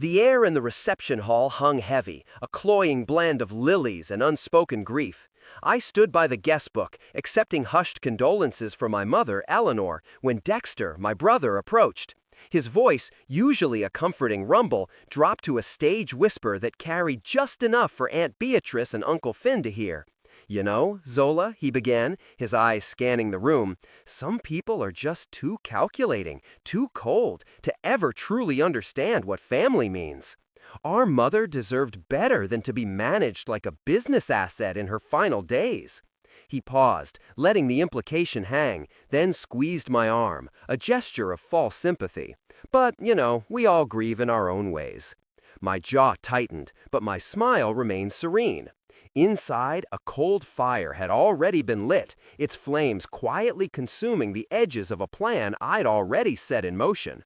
The air in the reception hall hung heavy, a cloying blend of lilies and unspoken grief. I stood by the guest book, accepting hushed condolences for my mother, Eleanor, when Dexter, my brother, approached. His voice, usually a comforting rumble, dropped to a stage whisper that carried just enough for Aunt Beatrice and Uncle Finn to hear. "You know, Zola," he began, his eyes scanning the room, "some people are just too calculating, too cold, to ever truly understand what family means. Our mother deserved better than to be managed like a business asset in her final days." He paused, letting the implication hang, then squeezed my arm, a gesture of false sympathy. But, we all grieve in our own ways. My jaw tightened, but my smile remained serene. Inside, a cold fire had already been lit, its flames quietly consuming the edges of a plan I'd already set in motion.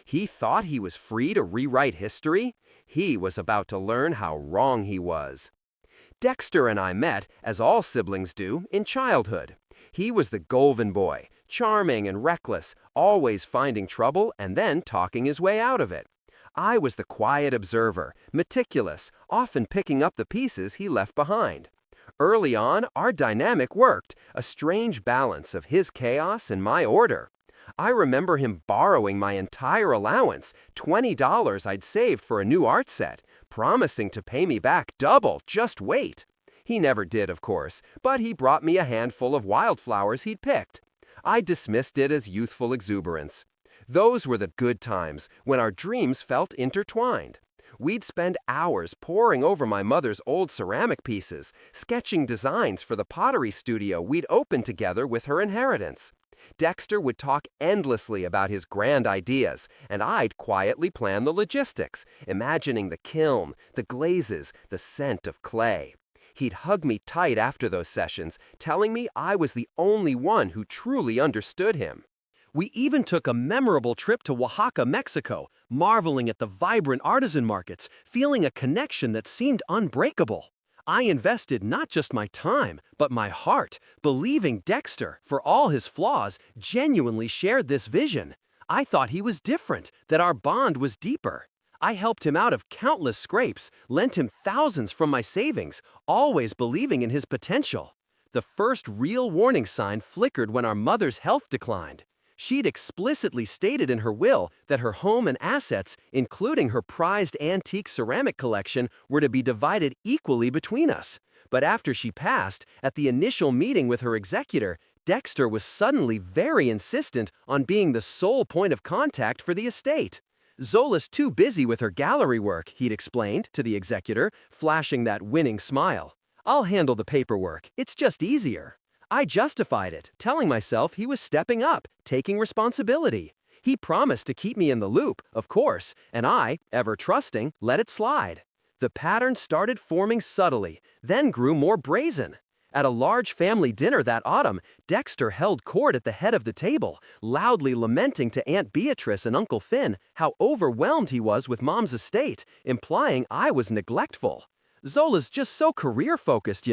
He thought he was free to rewrite history? He was about to learn how wrong he was. Dexter and I met, as all siblings do, in childhood. He was the Golven boy, charming and reckless, always finding trouble and then talking his way out of it. I was the quiet observer, meticulous, often picking up the pieces he left behind. Early on, our dynamic worked, a strange balance of his chaos and my order. I remember him borrowing my entire allowance, $20 I'd saved for a new art set, promising to pay me back double, just wait. He never did, of course, but he brought me a handful of wildflowers he'd picked. I dismissed it as youthful exuberance. Those were the good times, when our dreams felt intertwined. We'd spend hours poring over my mother's old ceramic pieces, sketching designs for the pottery studio we'd opened together with her inheritance. Dexter would talk endlessly about his grand ideas, and I'd quietly plan the logistics, imagining the kiln, the glazes, the scent of clay. He'd hug me tight after those sessions, telling me I was the only one who truly understood him. We even took a memorable trip to Oaxaca, Mexico, marveling at the vibrant artisan markets, feeling a connection that seemed unbreakable. I invested not just my time, but my heart, believing Dexter, for all his flaws, genuinely shared this vision. I thought he was different, that our bond was deeper. I helped him out of countless scrapes, lent him thousands from my savings, always believing in his potential. The first real warning sign flickered when our mother's health declined. She'd explicitly stated in her will that her home and assets, including her prized antique ceramic collection, were to be divided equally between us. But after she passed, at the initial meeting with her executor, Dexter was suddenly very insistent on being the sole point of contact for the estate. "Zola's too busy with her gallery work," he'd explained to the executor, flashing that winning smile. "I'll handle the paperwork, it's just easier." I justified it, telling myself he was stepping up, taking responsibility. He promised to keep me in the loop, of course, and I, ever trusting, let it slide. The pattern started forming subtly, then grew more brazen. At a large family dinner that autumn, Dexter held court at the head of the table, loudly lamenting to Aunt Beatrice and Uncle Finn how overwhelmed he was with Mom's estate, implying I was neglectful. "Zola's just so career-focused,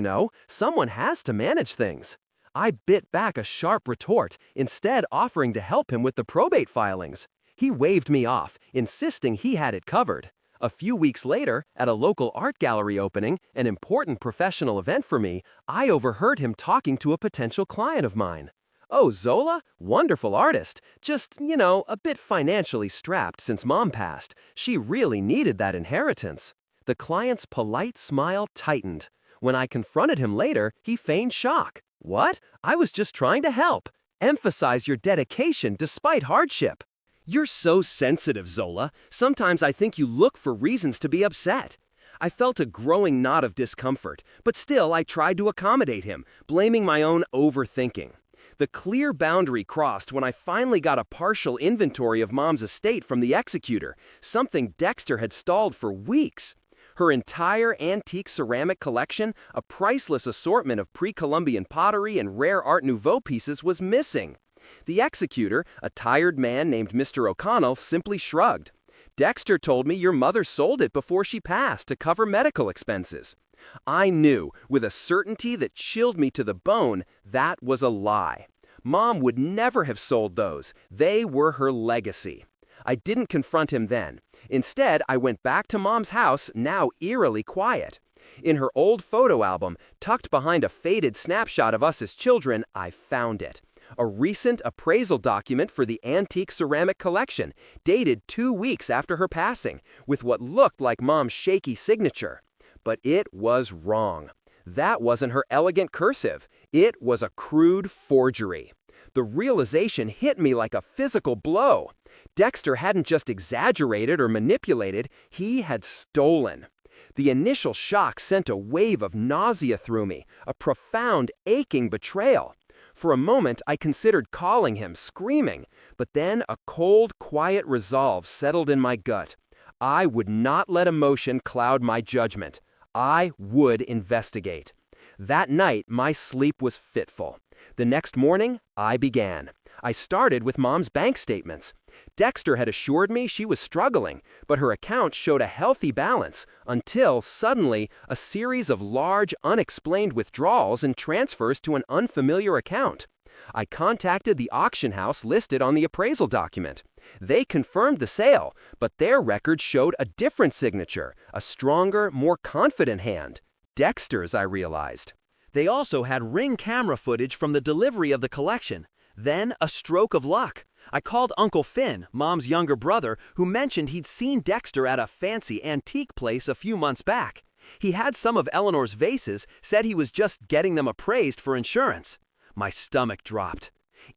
someone has to manage things." I bit back a sharp retort, instead offering to help him with the probate filings. He waved me off, insisting he had it covered. A few weeks later, at a local art gallery opening, an important professional event for me, I overheard him talking to a potential client of mine. "Oh, Zola? Wonderful artist. Just, a bit financially strapped since Mom passed. She really needed that inheritance." The client's polite smile tightened. When I confronted him later, he feigned shock. "What? I was just trying to help. Emphasize your dedication despite hardship." "You're so sensitive, Zola. Sometimes I think you look for reasons to be upset." I felt a growing knot of discomfort, but still I tried to accommodate him, blaming my own overthinking. The clear boundary crossed when I finally got a partial inventory of Mom's estate from the executor, something Dexter had stalled for weeks. Her entire antique ceramic collection, a priceless assortment of pre-Columbian pottery and rare Art Nouveau pieces, was missing. The executor, a tired man named Mr. O'Connell, simply shrugged. "Dexter told me your mother sold it before she passed to cover medical expenses." I knew, with a certainty that chilled me to the bone, that was a lie. Mom would never have sold those. They were her legacy. I didn't confront him then. Instead, I went back to Mom's house, now eerily quiet. In her old photo album, tucked behind a faded snapshot of us as children, I found it. A recent appraisal document for the antique ceramic collection, dated 2 weeks after her passing, with what looked like Mom's shaky signature. But it was wrong. That wasn't her elegant cursive. It was a crude forgery. The realization hit me like a physical blow. Dexter hadn't just exaggerated or manipulated, he had stolen. The initial shock sent a wave of nausea through me, a profound, aching betrayal. For a moment, I considered calling him, screaming, but then a cold, quiet resolve settled in my gut. I would not let emotion cloud my judgment. I would investigate. That night, my sleep was fitful. The next morning, I began. I started with Mom's bank statements. Dexter had assured me she was struggling, but her account showed a healthy balance until, suddenly, a series of large, unexplained withdrawals and transfers to an unfamiliar account. I contacted the auction house listed on the appraisal document. They confirmed the sale, but their records showed a different signature, a stronger, more confident hand. Dexter's, I realized. They also had Ring camera footage from the delivery of the collection. Then, a stroke of luck. I called Uncle Finn, Mom's younger brother, who mentioned he'd seen Dexter at a fancy antique place a few months back. He had some of Eleanor's vases, said he was just getting them appraised for insurance. My stomach dropped.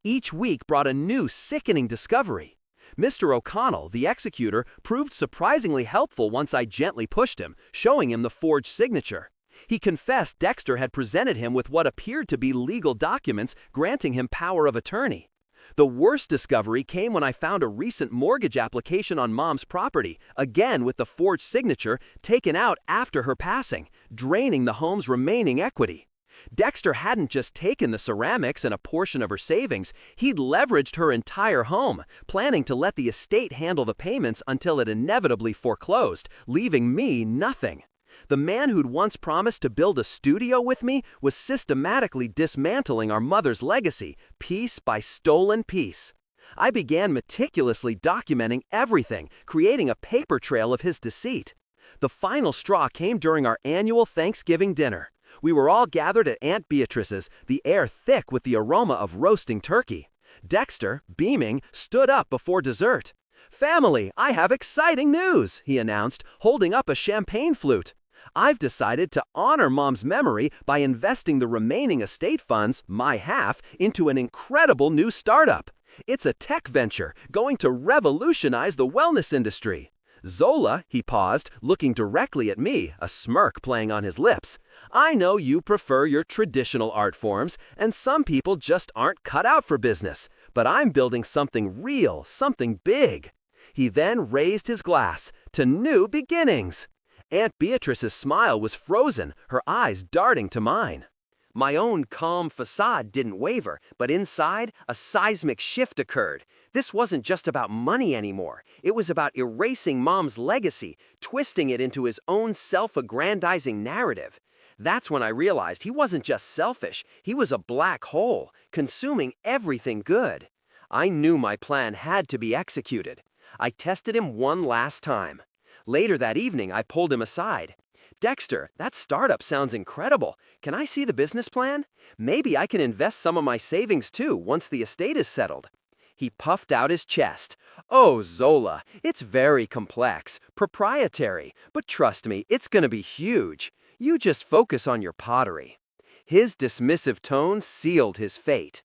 Each week brought a new, sickening discovery. Mr. O'Connell, the executor, proved surprisingly helpful once I gently pushed him, showing him the forged signature. He confessed Dexter had presented him with what appeared to be legal documents granting him power of attorney. The worst discovery came when I found a recent mortgage application on Mom's property, again with the forged signature, taken out after her passing, draining the home's remaining equity. Dexter hadn't just taken the ceramics and a portion of her savings, he'd leveraged her entire home, planning to let the estate handle the payments until it inevitably foreclosed, leaving me nothing. The man who'd once promised to build a studio with me was systematically dismantling our mother's legacy, piece by stolen piece. I began meticulously documenting everything, creating a paper trail of his deceit. The final straw came during our annual Thanksgiving dinner. We were all gathered at Aunt Beatrice's, the air thick with the aroma of roasting turkey. Dexter, beaming, stood up before dessert. "Family, I have exciting news," he announced, holding up a champagne flute. "I've decided to honor Mom's memory by investing the remaining estate funds, my half, into an incredible new startup. It's a tech venture going to revolutionize the wellness industry. Zola," he paused, looking directly at me, a smirk playing on his lips, "I know you prefer your traditional art forms, and some people just aren't cut out for business, but I'm building something real, something big." He then raised his glass to new beginnings. Aunt Beatrice's smile was frozen, her eyes darting to mine. My own calm facade didn't waver, but inside, a seismic shift occurred. This wasn't just about money anymore. It was about erasing Mom's legacy, twisting it into his own self-aggrandizing narrative. That's when I realized he wasn't just selfish, he was a black hole, consuming everything good. I knew my plan had to be executed. I tested him one last time. Later that evening, I pulled him aside. "Dexter, that startup sounds incredible. Can I see the business plan? Maybe I can invest some of my savings too once the estate is settled." He puffed out his chest. "Oh, Zola, it's very complex, proprietary, but trust me, it's gonna be huge. You just focus on your pottery." His dismissive tone sealed his fate.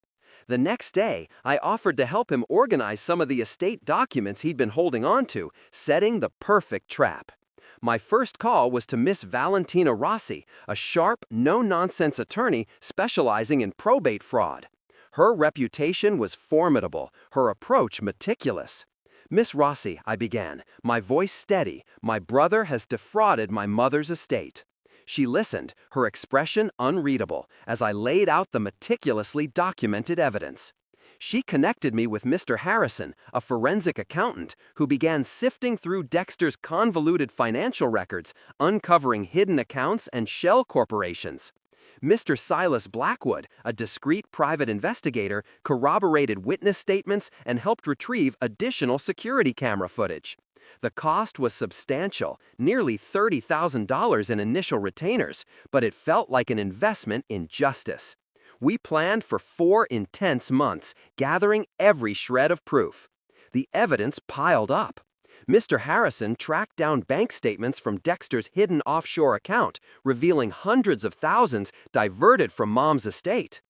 The next day, I offered to help him organize some of the estate documents he'd been holding on to, setting the perfect trap. My first call was to Miss Valentina Rossi, a sharp, no-nonsense attorney specializing in probate fraud. Her reputation was formidable, her approach meticulous. "Miss Rossi," I began, my voice steady, "my brother has defrauded my mother's estate." She listened, her expression unreadable, as I laid out the meticulously documented evidence. She connected me with Mr. Harrison, a forensic accountant, who began sifting through Dexter's convoluted financial records, uncovering hidden accounts and shell corporations. Mr. Silas Blackwood, a discreet private investigator, corroborated witness statements and helped retrieve additional security camera footage. The cost was substantial, nearly $30,000 in initial retainers, but it felt like an investment in justice. We planned for 4 intense months, gathering every shred of proof. The evidence piled up. Mr. Harrison tracked down bank statements from Dexter's hidden offshore account, revealing hundreds of thousands diverted from Mom's estate.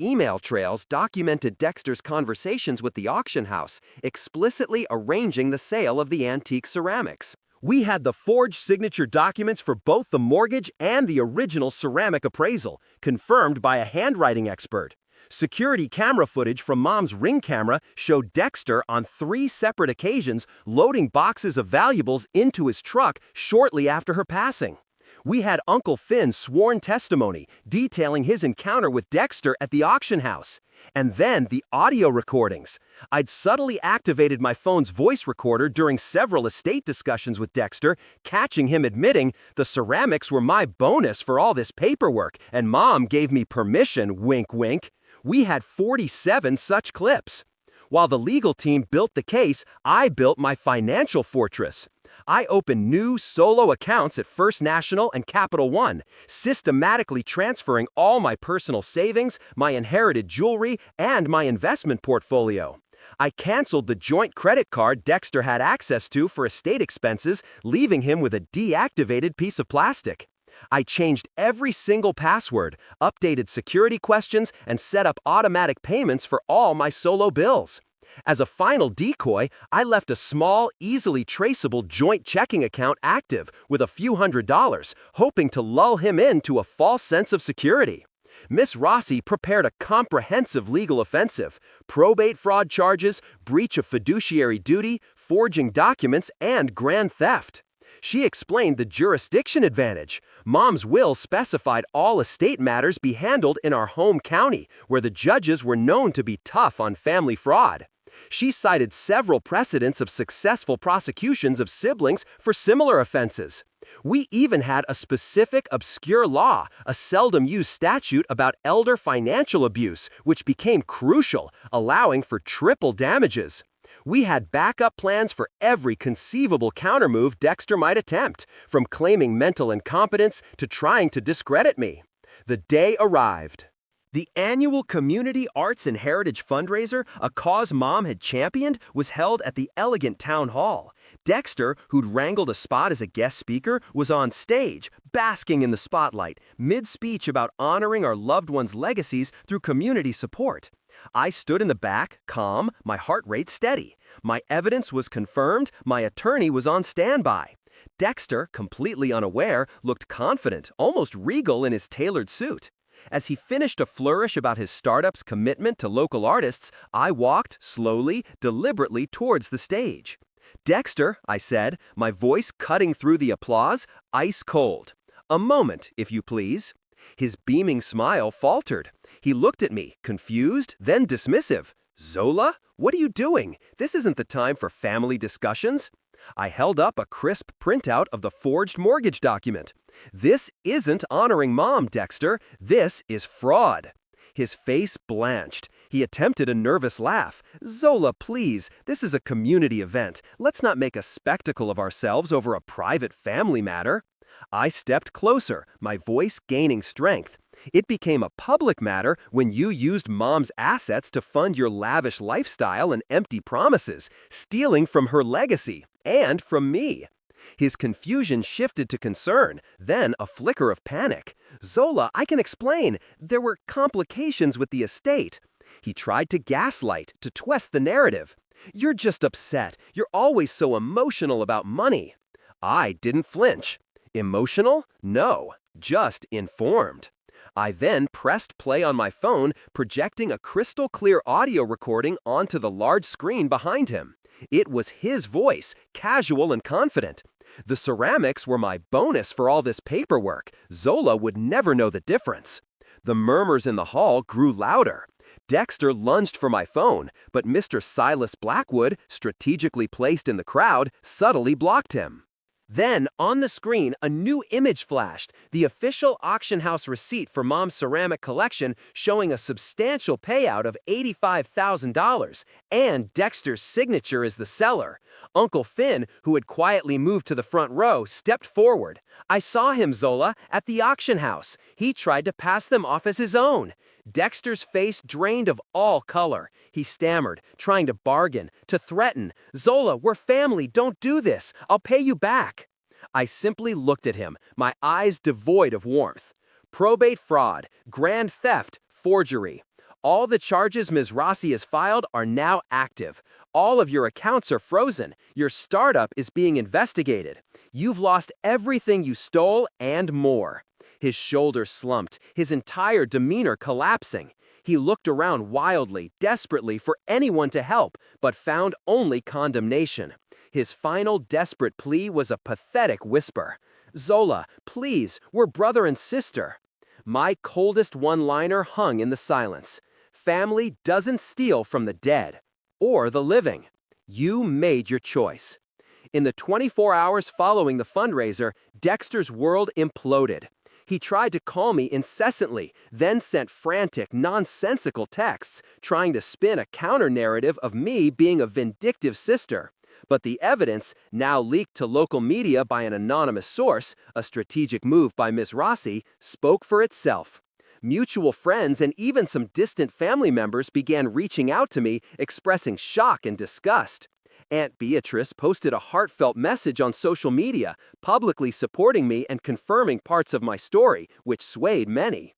Email trails documented Dexter's conversations with the auction house, explicitly arranging the sale of the antique ceramics. We had the forged signature documents for both the mortgage and the original ceramic appraisal, confirmed by a handwriting expert. Security camera footage from Mom's Ring camera showed Dexter on 3 separate occasions loading boxes of valuables into his truck shortly after her passing. We had Uncle Finn's sworn testimony detailing his encounter with Dexter at the auction house. And then the audio recordings. I'd subtly activated my phone's voice recorder during several estate discussions with Dexter, catching him admitting the ceramics were my bonus for all this paperwork, and Mom gave me permission, wink wink. We had 47 such clips. While the legal team built the case, I built my financial fortress. I opened new solo accounts at First National and Capital One, systematically transferring all my personal savings, my inherited jewelry, and my investment portfolio. I canceled the joint credit card Dexter had access to for estate expenses, leaving him with a deactivated piece of plastic. I changed every single password, updated security questions, and set up automatic payments for all my solo bills. As a final decoy, I left a small, easily traceable joint checking account active with a few $100s, hoping to lull him into a false sense of security. Miss Rossi prepared a comprehensive legal offensive: probate fraud charges, breach of fiduciary duty, forging documents, and grand theft. She explained the jurisdiction advantage. Mom's will specified all estate matters be handled in our home county, where the judges were known to be tough on family fraud. She cited several precedents of successful prosecutions of siblings for similar offenses. We even had a specific obscure law, a seldom-used statute about elder financial abuse, which became crucial, allowing for triple damages. We had backup plans for every conceivable countermove Dexter might attempt, from claiming mental incompetence to trying to discredit me. The day arrived. The annual Community Arts and Heritage fundraiser, a cause Mom had championed, was held at the elegant town hall. Dexter, who'd wrangled a spot as a guest speaker, was on stage, basking in the spotlight, mid-speech about honoring our loved ones' legacies through community support. I stood in the back, calm, my heart rate steady. My evidence was confirmed, my attorney was on standby. Dexter, completely unaware, looked confident, almost regal in his tailored suit. As he finished a flourish about his startup's commitment to local artists, I walked slowly, deliberately towards the stage. "Dexter," I said, my voice cutting through the applause, ice cold. "A moment, if you please." His beaming smile faltered. He looked at me, confused, then dismissive. "Zola, what are you doing? This isn't the time for family discussions." I held up a crisp printout of the forged mortgage document. "This isn't honoring Mom, Dexter. This is fraud." His face blanched. He attempted a nervous laugh. "Zola, please, this is a community event. Let's not make a spectacle of ourselves over a private family matter." I stepped closer, my voice gaining strength. "It became a public matter when you used Mom's assets to fund your lavish lifestyle and empty promises, stealing from her legacy, and from me." His confusion shifted to concern, then a flicker of panic. "Zola, I can explain. There were complications with the estate." He tried to gaslight, to twist the narrative. "You're just upset. You're always so emotional about money." I didn't flinch. Emotional? No, just informed. I then pressed play on my phone, projecting a crystal-clear audio recording onto the large screen behind him. It was his voice, casual and confident. "The ceramics were my bonus for all this paperwork. Zola would never know the difference." The murmurs in the hall grew louder. Dexter lunged for my phone, but Mr. Silas Blackwood, strategically placed in the crowd, subtly blocked him. Then, on the screen, a new image flashed, the official auction house receipt for Mom's ceramic collection showing a substantial payout of $85,000, and Dexter's signature as the seller. Uncle Finn, who had quietly moved to the front row, stepped forward. I saw him, Zola, at the auction house. He tried to pass them off as his own. Dexter's face drained of all color. He stammered, trying to bargain, to threaten. Zola, we're family, don't do this. I'll pay you back. I simply looked at him, my eyes devoid of warmth. Probate fraud, grand theft, forgery. All the charges Ms. Rossi has filed are now active. All of your accounts are frozen. Your startup is being investigated. You've lost everything you stole and more. His shoulders slumped, his entire demeanor collapsing. He looked around wildly, desperately for anyone to help, but found only condemnation. His final desperate plea was a pathetic whisper. Zola, please, we're brother and sister. My coldest one-liner hung in the silence. Family doesn't steal from the dead or the living. You made your choice. In the 24 hours following the fundraiser, Dexter's world imploded. He tried to call me incessantly, then sent frantic, nonsensical texts, trying to spin a counter-narrative of me being a vindictive sister. But the evidence, now leaked to local media by an anonymous source, a strategic move by Ms. Rossi, spoke for itself. Mutual friends and even some distant family members began reaching out to me, expressing shock and disgust. Aunt Beatrice posted a heartfelt message on social media, publicly supporting me and confirming parts of my story, which swayed many.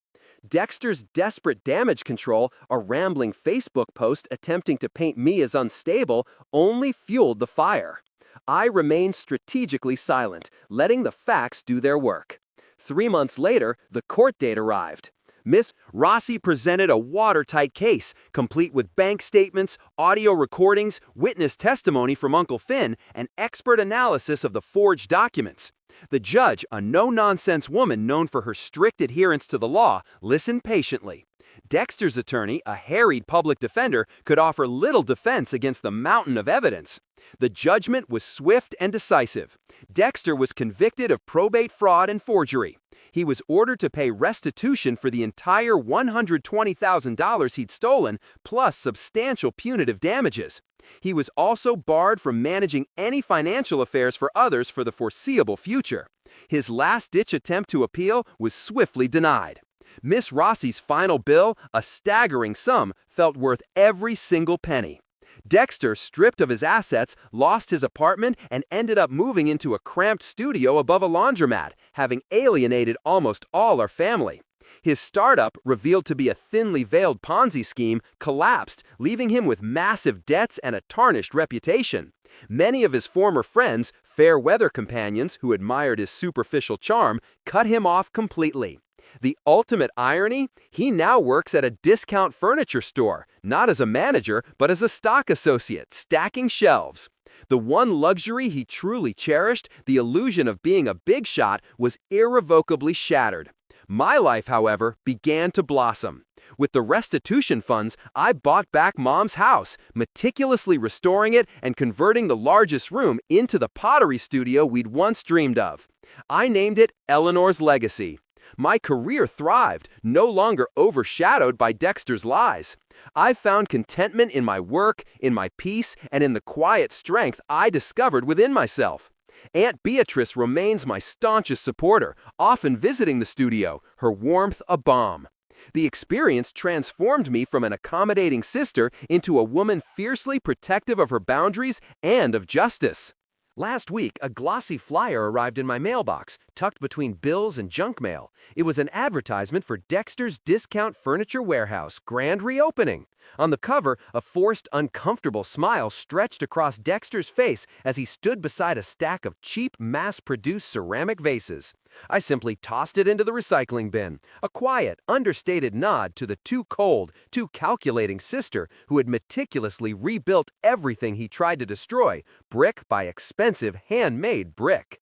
Dexter's desperate damage control, a rambling Facebook post attempting to paint me as unstable, only fueled the fire. I remained strategically silent, letting the facts do their work. 3 months later, the court date arrived. Ms. Rossi presented a watertight case, complete with bank statements, audio recordings, witness testimony from Uncle Finn, and expert analysis of the forged documents. The judge, a no-nonsense woman known for her strict adherence to the law, listened patiently. Dexter's attorney, a harried public defender, could offer little defense against the mountain of evidence. The judgment was swift and decisive. Dexter was convicted of probate fraud and forgery. He was ordered to pay restitution for the entire $120,000 he'd stolen, plus substantial punitive damages. He was also barred from managing any financial affairs for others for the foreseeable future. His last-ditch attempt to appeal was swiftly denied. Miss Rossi's final bill, a staggering sum, felt worth every single penny. Dexter, stripped of his assets, lost his apartment and ended up moving into a cramped studio above a laundromat, having alienated almost all our family. His startup, revealed to be a thinly veiled Ponzi scheme, collapsed, leaving him with massive debts and a tarnished reputation. Many of his former friends, fair-weather companions who admired his superficial charm, cut him off completely. The ultimate irony? He now works at a discount furniture store, not as a manager, but as a stock associate, stacking shelves. The one luxury he truly cherished, the illusion of being a big shot, was irrevocably shattered. My life, however, began to blossom. With the restitution funds, I bought back Mom's house, meticulously restoring it and converting the largest room into the pottery studio we'd once dreamed of. I named it Eleanor's Legacy. My career thrived, no longer overshadowed by Dexter's lies. I found contentment in my work, in my peace, and in the quiet strength I discovered within myself. Aunt Beatrice remains my staunchest supporter, often visiting the studio, her warmth a balm. The experience transformed me from an accommodating sister into a woman fiercely protective of her boundaries and of justice. Last week, a glossy flyer arrived in my mailbox, tucked between bills and junk mail. It was an advertisement for Dexter's Discount Furniture Warehouse grand reopening. On the cover, a forced, uncomfortable smile stretched across Dexter's face as he stood beside a stack of cheap, mass-produced ceramic vases. I simply tossed it into the recycling bin, a quiet, understated nod to the too cold, too calculating sister who had meticulously rebuilt everything he tried to destroy, brick by expensive handmade brick.